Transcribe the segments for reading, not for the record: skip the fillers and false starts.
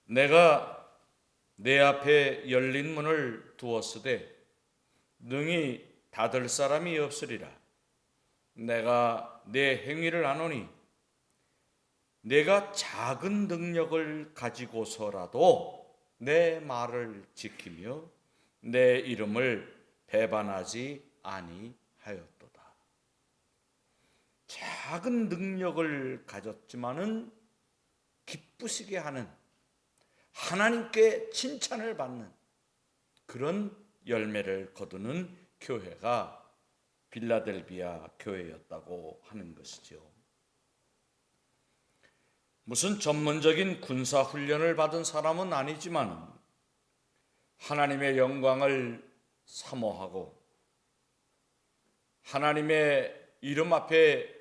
내가 내 앞에 열린 문을 두었으되 능히 닫을 사람이 없으리라. 내가 내 행위를 아노니 내가 작은 능력을 가지고서라도 내 말을 지키며 내 이름을 배반하지 아니하였도다. 작은 능력을 가졌지만은 기쁘시게 하는, 하나님께 칭찬을 받는 그런 열매를 거두는 교회가 빌라델비아 교회였다고 하는 것이죠. 무슨 전문적인 군사 훈련을 받은 사람은 아니지만 하나님의 영광을 사모하고 하나님의 이름 앞에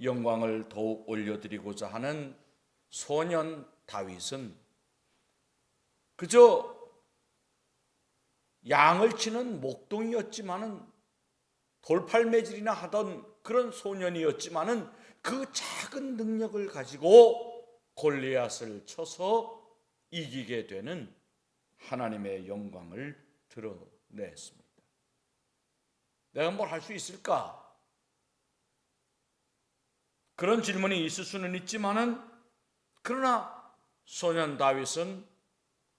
영광을 더욱 올려드리고자 하는 소년 다윗은 그저 양을 치는 목동이었지만은, 돌팔매질이나 하던 그런 소년이었지만은 그 작은 능력을 가지고 골리앗을 쳐서 이기게 되는 하나님의 영광을 드러냈습니다. 내가 뭘 할 수 있을까? 그런 질문이 있을 수는 있지만은, 그러나 소년 다윗은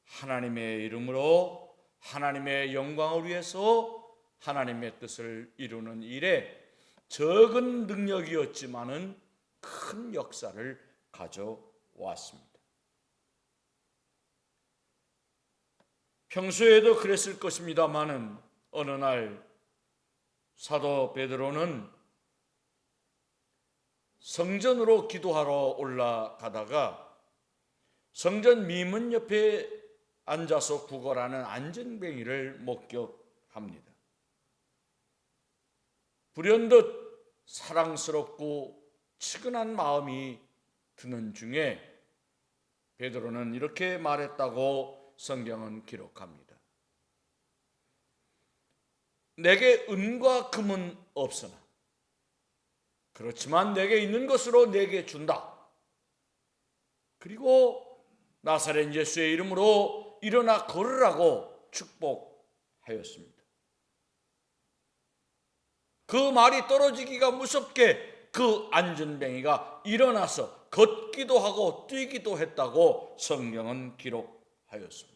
하나님의 이름으로 하나님의 영광을 위해서 하나님의 뜻을 이루는 일에 적은 능력이었지만은 큰 역사를 가져왔습니다. 평소에도 그랬을 것입니다마는 어느 날 사도 베드로는 성전으로 기도하러 올라가다가 성전 미문 옆에 앉아서 구걸하는 안전뱅이를 목격합니다. 불현듯 사랑스럽고 측은한 마음이 드는 중에 베드로는 이렇게 말했다고 성경은 기록합니다. 내게 은과 금은 없으나 그렇지만 내게 있는 것으로 내게 준다. 그리고 나사렛 예수의 이름으로 일어나 걸으라고 축복하였습니다. 그 말이 떨어지기가 무섭게 그 안전뱅이가 일어나서 걷기도 하고 뛰기도 했다고 성경은 기록하였습니다.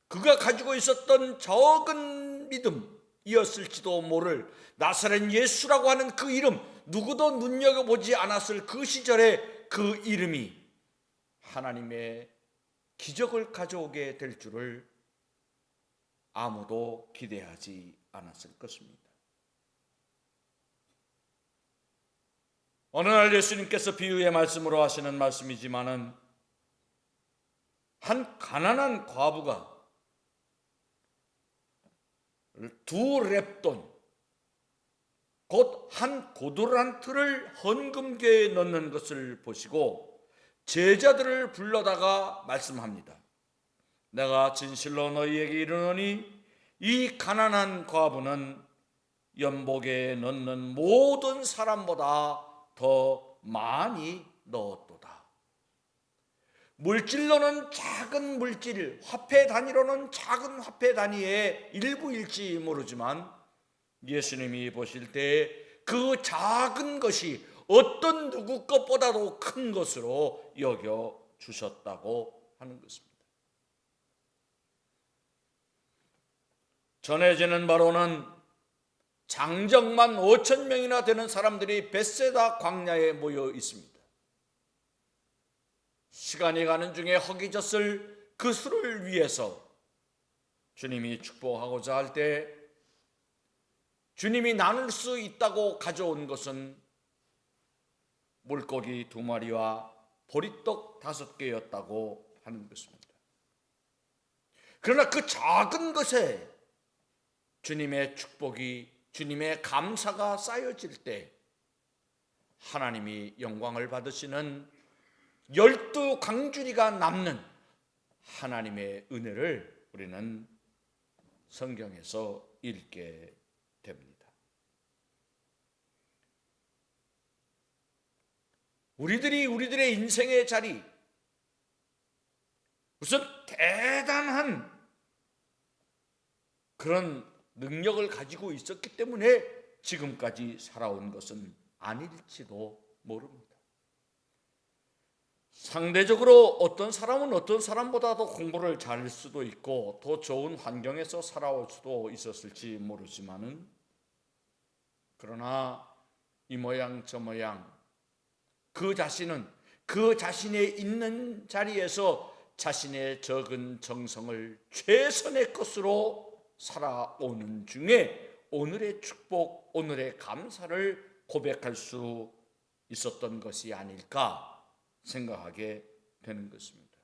그가 가지고 있었던 적은 믿음이었을지도 모를 나사렛 예수라고 하는 그 이름, 누구도 눈여겨보지 않았을 그 시절에 그 이름이 하나님의 기적을 가져오게 될 줄을 아무도 기대하지 않았을 것입니다. 어느 날 예수님께서 비유의 말씀으로 하시는 말씀이지만은, 한 가난한 과부가 두 렙돈, 곧 한 고두란트를 헌금궤에 넣는 것을 보시고 제자들을 불러다가 말씀합니다. 내가 진실로 너희에게 이르노니 이 가난한 과부는 연복에 넣는 모든 사람보다 더 많이 넣었도다. 물질로는 작은 물질, 화폐 단위로는 작은 화폐 단위의 일부일지 모르지만 예수님이 보실 때 그 작은 것이 어떤 누구 것보다도 큰 것으로 여겨 주셨다고 하는 것입니다. 전해지는 바로는 장정만 5,000명이나 되는 사람들이 벳세다 광야에 모여 있습니다. 시간이 가는 중에 허기졌을 그 수를 위해서 주님이 축복하고자 할 때 주님이 나눌 수 있다고 가져온 것은 물고기 2마리와 보리떡 5개였다고 하는 것입니다. 그러나 그 작은 것에 주님의 축복이, 주님의 감사가 쌓여질 때 하나님이 영광을 받으시는 12강줄이가 남는 하나님의 은혜를 우리는 성경에서 읽게 됩니다. 우리들의 인생의 자리, 무슨 대단한 그런 능력을 가지고 있었기 때문에 지금까지 살아온 것은 아닐지도 모릅니다. 상대적으로 어떤 사람은 어떤 사람보다도 공부를 잘할 수도 있고 더 좋은 환경에서 살아올 수도 있었을지 모르지만은, 그러나 이 모양 저 모양 그 자신은 그 자신의 있는 자리에서 자신의 적은 정성을 최선의 것으로 살아오는 중에 오늘의 축복, 오늘의 감사를 고백할 수 있었던 것이 아닐까 생각하게 되는 것입니다.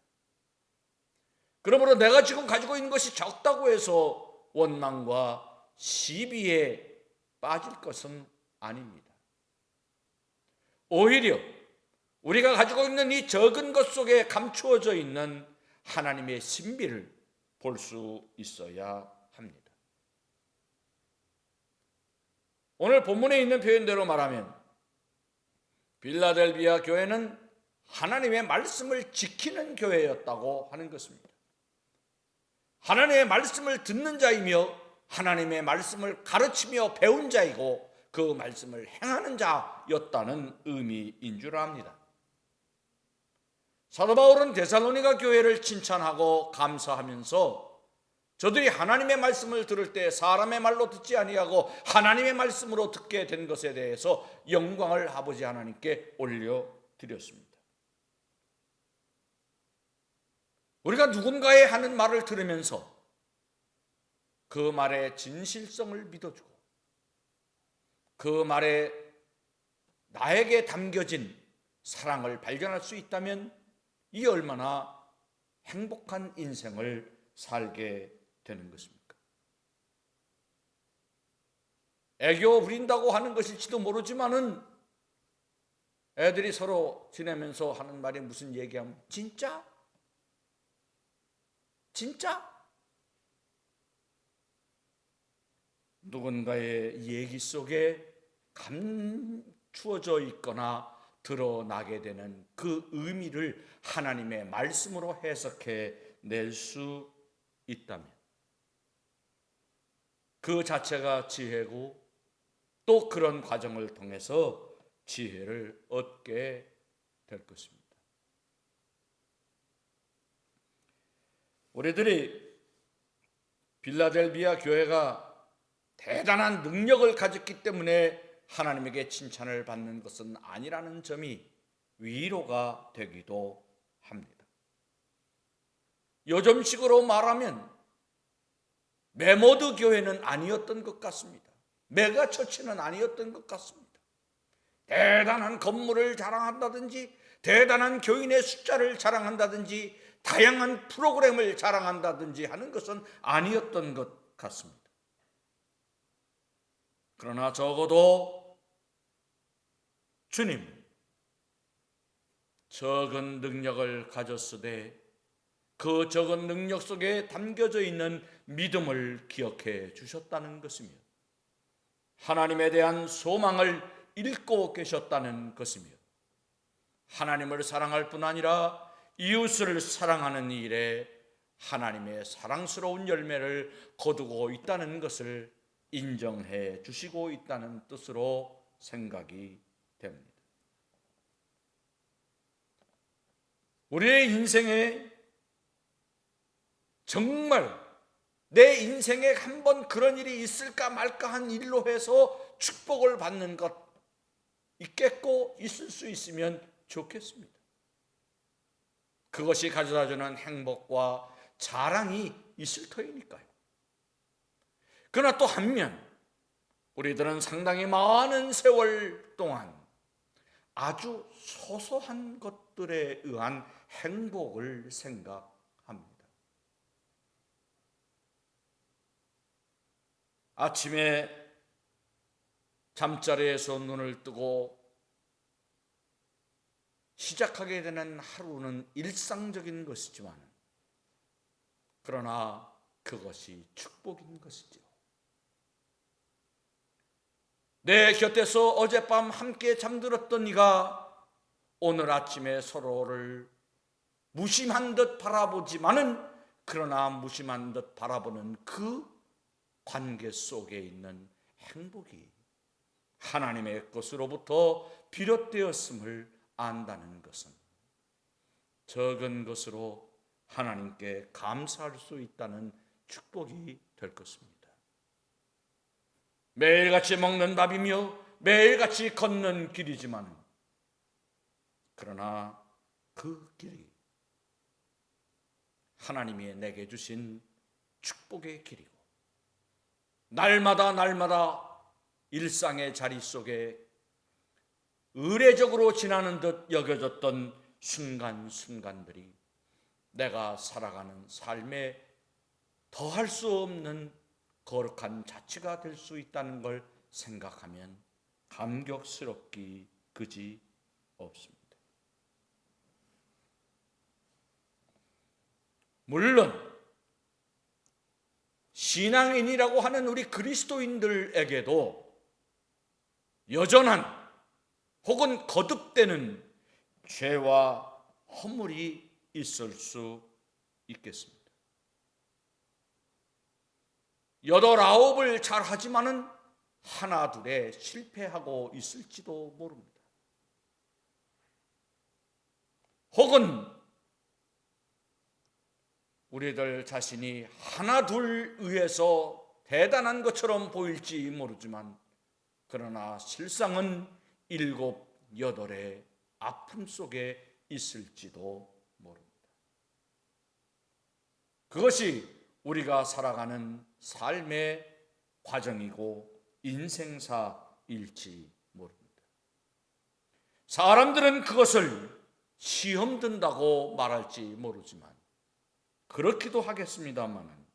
그러므로 내가 지금 가지고 있는 것이 적다고 해서 원망과 시비에 빠질 것은 아닙니다. 오히려 우리가 가지고 있는 이 적은 것 속에 감추어져 있는 하나님의 신비를 볼 수 있어야 합니다. 오늘 본문에 있는 표현대로 말하면 빌라델비아 교회는 하나님의 말씀을 지키는 교회였다고 하는 것입니다. 하나님의 말씀을 듣는 자이며 하나님의 말씀을 가르치며 배운 자이고 그 말씀을 행하는 자였다는 의미인 줄 압니다. 사도 바울은 데살로니가 교회를 칭찬하고 감사하면서 저들이 하나님의 말씀을 들을 때 사람의 말로 듣지 아니하고 하나님의 말씀으로 듣게 된 것에 대해서 영광을 아버지 하나님께 올려드렸습니다. 우리가 누군가의 하는 말을 들으면서 그 말의 진실성을 믿어주고 그 말에 나에게 담겨진 사랑을 발견할 수 있다면 이 얼마나 행복한 인생을 살게 되는 것입니까? 애교 부린다고 하는 것일지도 모르지만은 애들이 서로 지내면서 하는 말이 무슨 얘기하면 진짜? 진짜? 누군가의 얘기 속에 감추어져 있거나 드러나게 되는 그 의미를 하나님의 말씀으로 해석해 낼 수 있다면 그 자체가 지혜고 또 그런 과정을 통해서 지혜를 얻게 될 것입니다. 우리들이 빌라델비아 교회가 대단한 능력을 가졌기 때문에 하나님에게 칭찬을 받는 것은 아니라는 점이 위로가 되기도 합니다. 요즘식으로 말하면 메모드 교회는 아니었던 것 같습니다. 메가처치는 아니었던 것 같습니다. 대단한 건물을 자랑한다든지 대단한 교인의 숫자를 자랑한다든지 다양한 프로그램을 자랑한다든지 하는 것은 아니었던 것 같습니다. 그러나 적어도 주님 적은 능력을 가졌으되 그 적은 능력 속에 담겨져 있는 믿음을 기억해 주셨다는 것이며 하나님에 대한 소망을 읽고 계셨다는 것이며 하나님을 사랑할 뿐 아니라 이웃을 사랑하는 일에 하나님의 사랑스러운 열매를 거두고 있다는 것을 인정해 주시고 있다는 뜻으로 생각이 됩니다. 우리의 인생에 정말 내 인생에 한번 그런 일이 있을까 말까 한 일로 해서 축복을 받는 것 있겠고 있을 수 있으면 좋겠습니다. 그것이 가져다주는 행복과 자랑이 있을 터이니까요. 그러나 또 한면 우리들은 상당히 많은 세월 동안 아주 소소한 것들에 의한 행복을 생각합니다. 아침에 잠자리에서 눈을 뜨고 시작하게 되는 하루는 일상적인 것이지만 그러나 그것이 축복인 것이죠. 내 곁에서 어젯밤 함께 잠들었던 이가 오늘 아침에 서로를 무심한 듯 바라보지만은 그러나 무심한 듯 바라보는 그 관계 속에 있는 행복이 하나님의 것으로부터 비롯되었음을 안다는 것은 적은 것으로 하나님께 감사할 수 있다는 축복이 될 것입니다. 매일같이 먹는 밥이며 매일같이 걷는 길이지만 그러나 그 길이 하나님이 내게 주신 축복의 길이고 날마다 일상의 자리 속에 의례적으로 지나는 듯 여겨졌던 순간순간들이 내가 살아가는 삶에 더할 수 없는 거룩한 자치가 될 수 있다는 걸 생각하면 감격스럽기 그지 없습니다. 물론 신앙인이라고 하는 우리 그리스도인들에게도 여전한 혹은 거듭되는 죄와 허물이 있을 수 있겠습니다. 8, 9을 잘하지만은 하나 둘에 실패하고 있을지도 모릅니다. 혹은 우리들 자신이 하나 둘 의해서 대단한 것처럼 보일지 모르지만 그러나 실상은 7, 8의 아픔 속에 있을지도 모릅니다. 그것이 우리가 살아가는 삶의 과정이고 인생사일지 모릅니다. 사람들은 그것을 시험 든다고 말할지 모르지만 그렇기도 하겠습니다만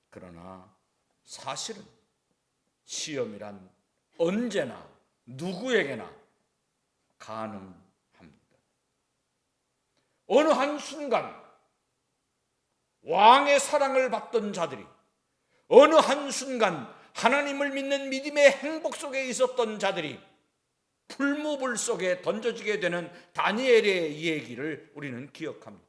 그러나 사실은 시험이란 언제나 누구에게나 가능합니다. 어느 한순간 왕의 사랑을 받던 자들이 어느 한순간 하나님을 믿는 믿음의 행복 속에 있었던 자들이 풀무불 속에 던져지게 되는 다니엘의 얘기를 우리는 기억합니다.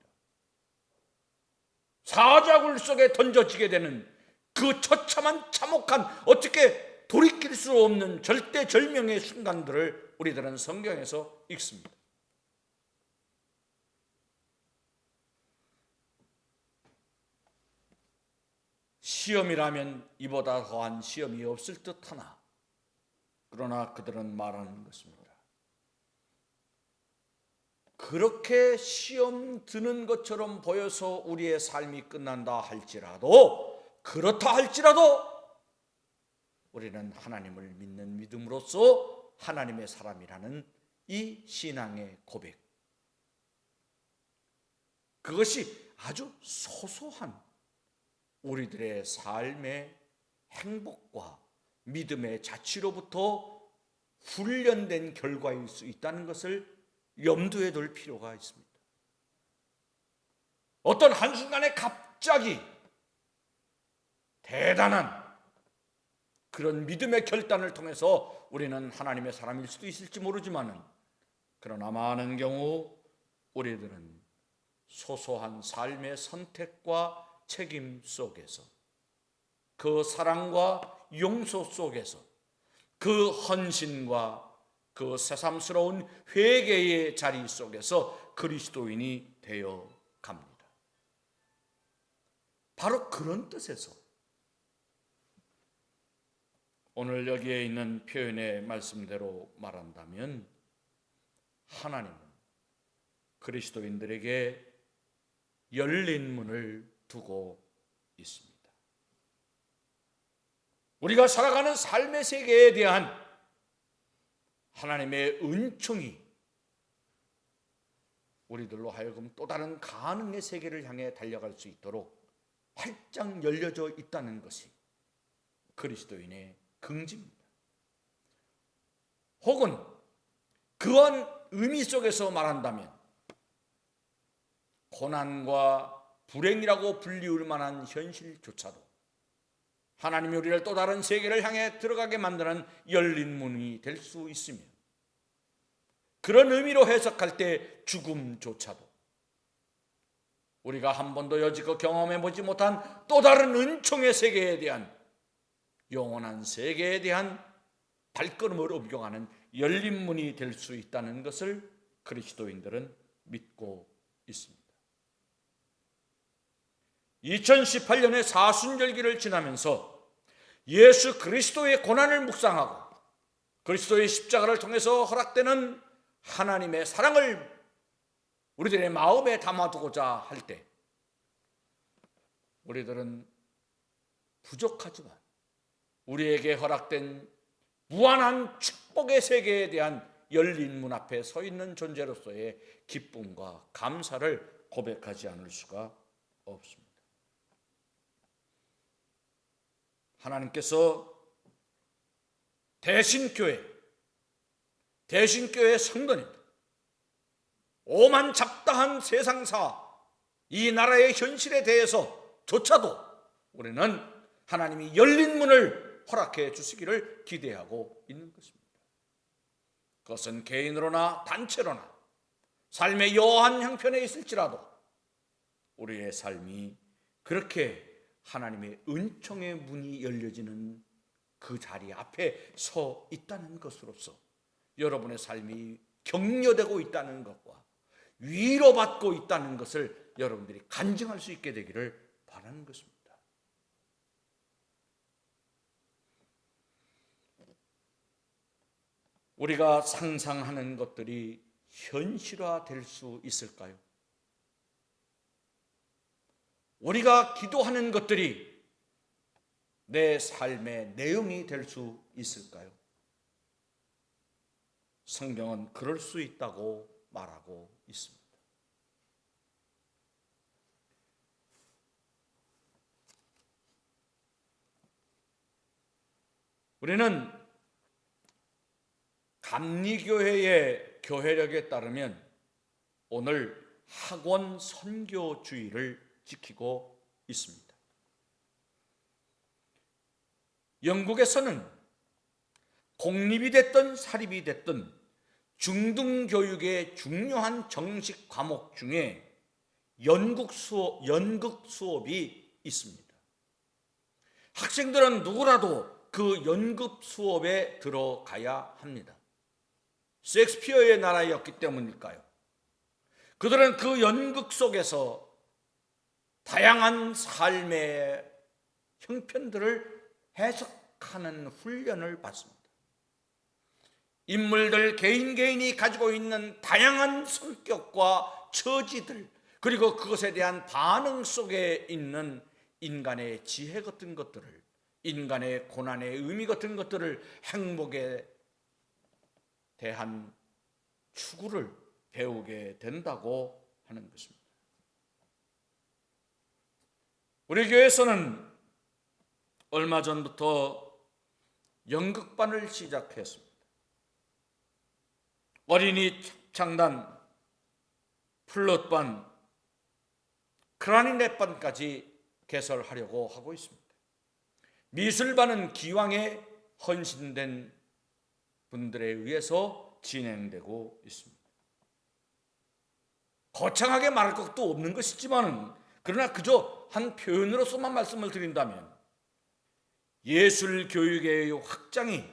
사자굴 속에 던져지게 되는 그 처참한 참혹한 어떻게 돌이킬 수 없는 절대절명의 순간들을 우리들은 성경에서 읽습니다. 시험이라면 이보다 더한 시험이 없을 듯하나 그러나 그들은 말하는 것입니다. 그렇게 시험 드는 것처럼 보여서 우리의 삶이 끝난다 할지라도 그렇다 할지라도 우리는 하나님을 믿는 믿음으로써 하나님의 사람이라는 이 신앙의 고백, 그것이 아주 소소한 우리들의 삶의 행복과 믿음의 자치로부터 훈련된 결과일 수 있다는 것을 염두에 둘 필요가 있습니다. 어떤 한순간에 갑자기 대단한 그런 믿음의 결단을 통해서 우리는 하나님의 사람일 수도 있을지 모르지만 그러나 많은 경우 우리들은 소소한 삶의 선택과 책임 속에서 그 사랑과 용서 속에서 그 헌신과 그 새삼스러운 회개의 자리 속에서 그리스도인이 되어 갑니다. 바로 그런 뜻에서 오늘 여기에 있는 표현의 말씀대로 말한다면 하나님은 그리스도인들에게 열린 문을 두고 있습니다. 우리가 살아가는 삶의 세계에 대한 하나님의 은총이 우리들로 하여금 또 다른 가능의 세계를 향해 달려갈 수 있도록 활짝 열려져 있다는 것이 그리스도인의 긍지입니다. 혹은 그런 의미 속에서 말한다면 고난과 불행이라고 불리울 만한 현실조차도 하나님이 우리를 또 다른 세계를 향해 들어가게 만드는 열린 문이 될 수 있으며 그런 의미로 해석할 때 죽음조차도 우리가 한 번도 여지껏 경험해보지 못한 또 다른 은총의 세계에 대한, 영원한 세계에 대한 발걸음을 옮겨가는 열린 문이 될 수 있다는 것을 그리스도인들은 믿고 있습니다. 2018년의 사순절기를 지나면서 예수 그리스도의 고난을 묵상하고 그리스도의 십자가를 통해서 허락되는 하나님의 사랑을 우리들의 마음에 담아두고자 할 때 우리들은 부족하지만 우리에게 허락된 무한한 축복의 세계에 대한 열린 문 앞에 서 있는 존재로서의 기쁨과 감사를 고백하지 않을 수가 없습니다. 하나님께서 대신교회 성도님들, 오만 잡다한 세상사, 이 나라의 현실에 대해서조차도 우리는 하나님이 열린 문을 허락해 주시기를 기대하고 있는 것입니다. 그것은 개인으로나 단체로나 삶의 여한 형편에 있을지라도 우리의 삶이 그렇게 하나님의 은총의 문이 열려지는 그 자리 앞에 서 있다는 것으로서 여러분의 삶이 격려되고 있다는 것과 위로받고 있다는 것을 여러분들이 간증할 수 있게 되기를 바라는 것입니다. 우리가 상상하는 것들이 현실화될 수 있을까요? 우리가 기도하는 것들이 내 삶의 내용이 될 수 있을까요? 성경은 그럴 수 있다고 말하고 있습니다. 우리는 감리교회의 교회력에 따르면 오늘 학원 선교주의를 지키고 있습니다. 영국에서는 공립이 됐든 사립이 됐든 중등교육의 중요한 정식 과목 중에 연극 수업이 있습니다. 학생들은 누구라도 그 연극 수업에 들어가야 합니다. 셰익스피어의 나라였기 때문일까요? 그들은 그 연극 속에서 다양한 삶의 형편들을 해석하는 훈련을 받습니다. 인물들 개인이 가지고 있는 다양한 성격과 처지들, 그리고 그것에 대한 반응 속에 있는 인간의 지혜 같은 것들을, 인간의 고난의 의미 같은 것들을, 행복에 대한 추구를 배우게 된다고 하는 것입니다. 우리 교회에서는 얼마 전부터 연극반을 시작했습니다. 어린이 창단, 플룻반, 클라리넷반까지 개설하려고 하고 있습니다. 미술반은 기왕에 헌신된 분들에 의해서 진행되고 있습니다. 거창하게 말할 것도 없는 것이지만 그러나 그저 한 표현으로서만 말씀을 드린다면 예술 교육의 확장이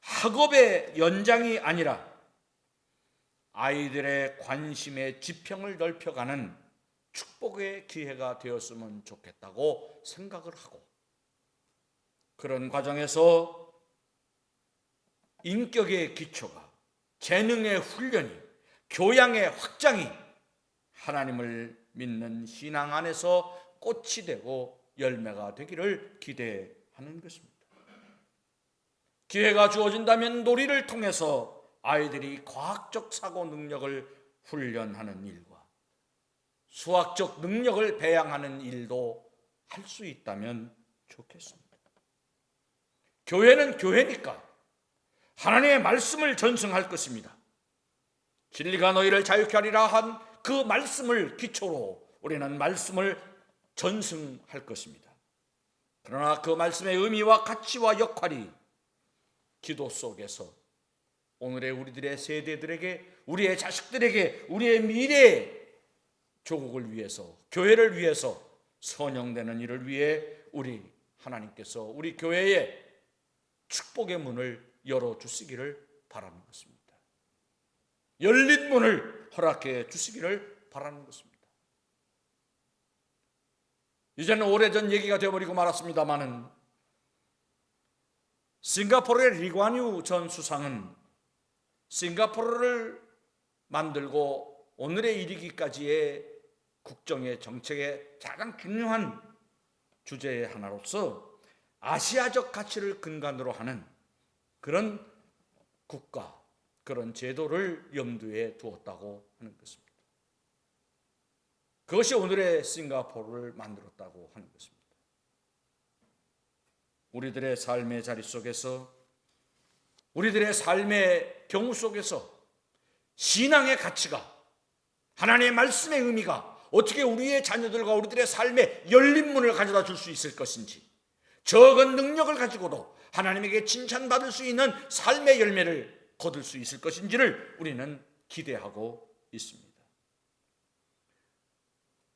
학업의 연장이 아니라 아이들의 관심의 지평을 넓혀가는 축복의 기회가 되었으면 좋겠다고 생각을 하고, 그런 과정에서 인격의 기초가, 재능의 훈련이, 교양의 확장이 하나님을 믿는 신앙 안에서 꽃이 되고 열매가 되기를 기대하는 것입니다. 기회가 주어진다면 놀이를 통해서 아이들이 과학적 사고 능력을 훈련하는 일과 수학적 능력을 배양하는 일도 할 수 있다면 좋겠습니다. 교회는 교회니까 하나님의 말씀을 전승할 것입니다. 진리가 너희를 자유케 하리라 한 그 말씀을 기초로 우리는 말씀을 전승할 것입니다. 그러나 그 말씀의 의미와 가치와 역할이 기도 속에서 오늘의 우리들의 세대들에게, 우리의 자식들에게, 우리의 미래 조국을 위해서, 교회를 위해서 선영되는 일을 위해 우리 하나님께서 우리 교회에 축복의 문을 열어주시기를 바라는 것입니다. 열린 문을 허락해 주시기를 바라는 것입니다. 이제는 오래전 얘기가 되어버리고 말았습니다마는 싱가포르의 리관유 전 수상은 싱가포르를 만들고 오늘에 이르기까지의 국정의 정책의 가장 중요한 주제의 하나로서 아시아적 가치를 근간으로 하는 그런 국가, 그런 제도를 염두에 두었다고 하는 것입니다. 그것이 오늘의 싱가포르를 만들었다고 하는 것입니다. 우리들의 삶의 자리 속에서, 우리들의 삶의 경우 속에서 신앙의 가치가, 하나님의 말씀의 의미가 어떻게 우리의 자녀들과 우리들의 삶에 열린 문을 가져다 줄 수 있을 것인지, 적은 능력을 가지고도 하나님에게 칭찬받을 수 있는 삶의 열매를 거둘 수 있을 것인지를 우리는 기대하고 있습니다.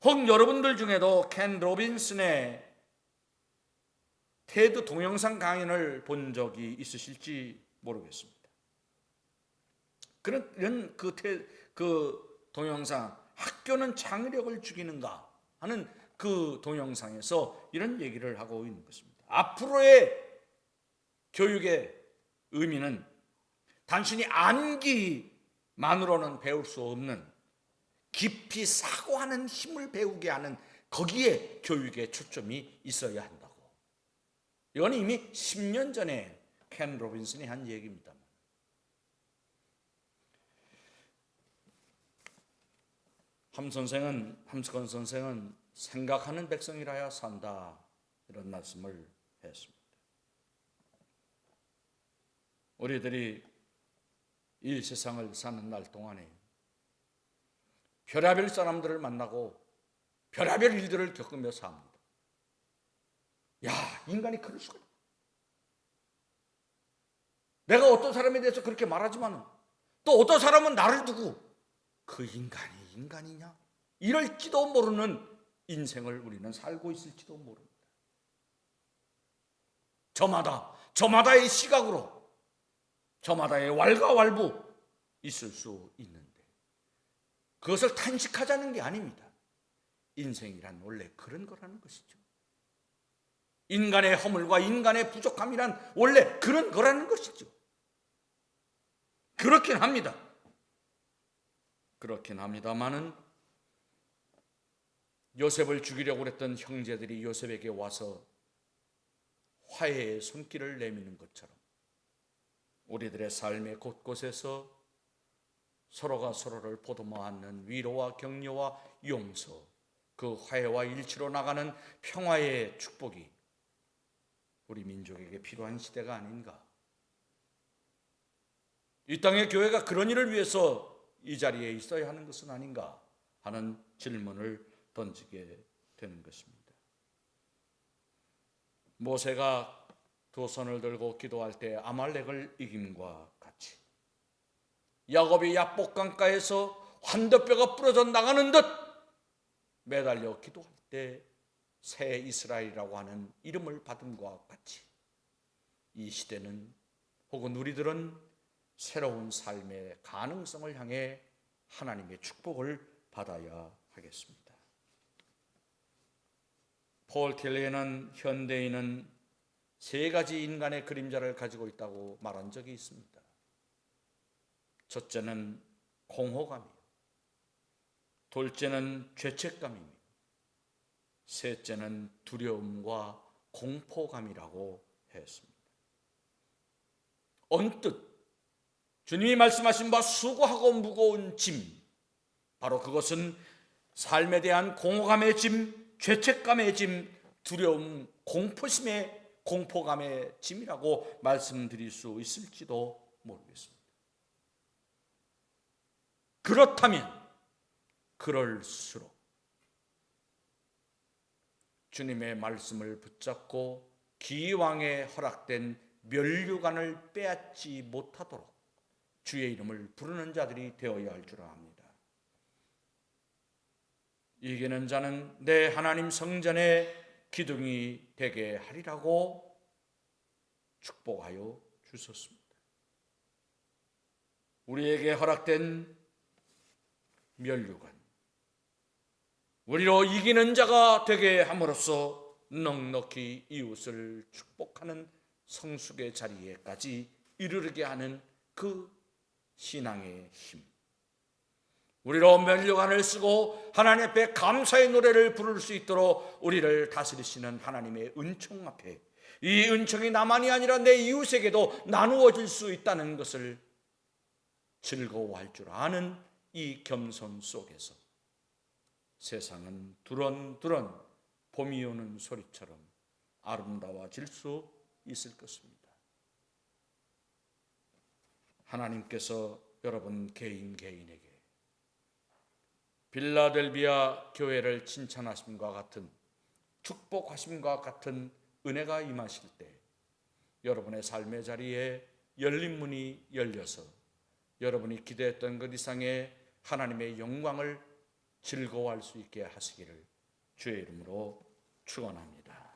혹 여러분들 중에도 켄 로빈슨의 테드 동영상 강연을 본 적이 있으실지 모르겠습니다. 그런 그 동영상, 학교는 창의력을 죽이는가 하는 그 동영상에서 이런 얘기를 하고 있는 것입니다. 앞으로의 교육의 의미는 단순히 암기만으로는 배울 수 없는 깊이 사고하는 힘을 배우게 하는, 거기에 교육의 초점이 있어야 한다고. 이건 이미 10년 전에 켄 로빈슨이 한 얘기입니다. 함스건 선생은 생각하는 백성이라야 산다, 이런 말씀을 했습니다. 우리들이 이 세상을 사는 날 동안에 별의별 사람들을 만나고 별의별 일들을 겪으며 삽니다. 야, 인간이 그럴 수가 있나? 내가 어떤 사람에 대해서 그렇게 말하지만 또 어떤 사람은 나를 두고 그 인간이 인간이냐? 이럴지도 모르는 인생을 우리는 살고 있을지도 모릅니다. 저마다의 시각으로, 저마다의 왈가왈부 있을 수 있는데 그것을 탄식하자는 게 아닙니다. 인생이란 원래 그런 거라는 것이죠. 인간의 허물과 인간의 부족함이란 원래 그런 거라는 것이죠. 그렇긴 합니다. 그렇긴 합니다만은 요셉을 죽이려고 했던 형제들이 요셉에게 와서 화해의 손길을 내미는 것처럼 우리들의 삶의 곳곳에서 서로가 서로를 보듬어 안는 위로와 격려와 용서, 그 화해와 일치로 나가는 평화의 축복이 우리 민족에게 필요한 시대가 아닌가. 이 땅의 교회가 그런 일을 위해서 이 자리에 있어야 하는 것은 아닌가 하는 질문을 던지게 되는 것입니다. 모세가 두 손을 들고 기도할 때 아말렉을 이김과 같이 야곱이 야복강가에서 환더뼈가 부러져 나가는 듯 매달려 기도할 때 새 이스라엘이라고 하는 이름을 받음과 같이 이 시대는, 혹은 우리들은 새로운 삶의 가능성을 향해 하나님의 축복을 받아야 하겠습니다. 폴 틸리는 현대인은 세 가지 인간의 그림자를 가지고 있다고 말한 적이 있습니다. 첫째는 공허감이요, 둘째는 죄책감입니다, 셋째는 두려움과 공포감이라고 했습니다. 언뜻 주님이 말씀하신 바 수고하고 무거운 짐, 바로 그것은 삶에 대한 공허감의 짐, 죄책감의 짐, 두려움, 공포감의 짐이라고 말씀드릴 수 있을지도 모르겠습니다. 그렇다면 그럴수록 주님의 말씀을 붙잡고 기왕에 허락된 면류관을 빼앗지 못하도록 주의 이름을 부르는 자들이 되어야 할 줄 압니다. 이기는 자는 내 하나님 성전의 기둥이 되게 하리라고 축복하여 주셨습니다. 우리에게 허락된 면류관, 우리로 이기는 자가 되게 함으로써 넉넉히 이웃을 축복하는 성숙의 자리에까지 이르게 하는 그 신앙의 힘, 우리로 면류관을 쓰고 하나님 앞에 감사의 노래를 부를 수 있도록 우리를 다스리시는 하나님의 은총 앞에 이 은총이 나만이 아니라 내 이웃에게도 나누어질 수 있다는 것을 즐거워할 줄 아는 이 겸손 속에서 세상은 두런두런 봄이 오는 소리처럼 아름다워질 수 있을 것입니다. 하나님께서 여러분 개인에게 빌라델비아 교회를 칭찬하심과 같은 축복하심과 같은 은혜가 임하실 때 여러분의 삶의 자리에 열린 문이 열려서 여러분이 기대했던 것 이상의 하나님의 영광을 즐거워할 수 있게 하시기를 주의 이름으로 축원합니다.